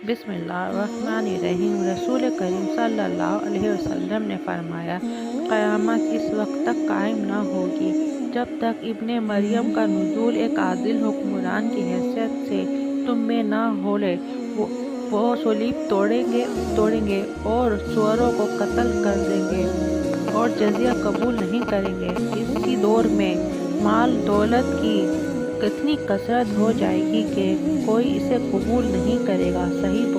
بسم اللہ الرحمن الرحیم۔ رسول کریم صلی اللہ علیہ وسلم نے فرمایا، قیامت اس وقت تک قائم نہ ہوگی جب تک ابن مریم کا نزول ایک عادل حکمران کی حیثیت سے تم میں نہ ہو لے۔ وہ صلیب توڑیں گے اور سوروں کو قتل کر دیں گے اور جزیہ قبول نہیں کریں گے۔ اسی دور میں مال دولت کی اتنی کثرت ہو جائے گی کہ کوئی اسے قبول نہیں کرے گا۔ صحیح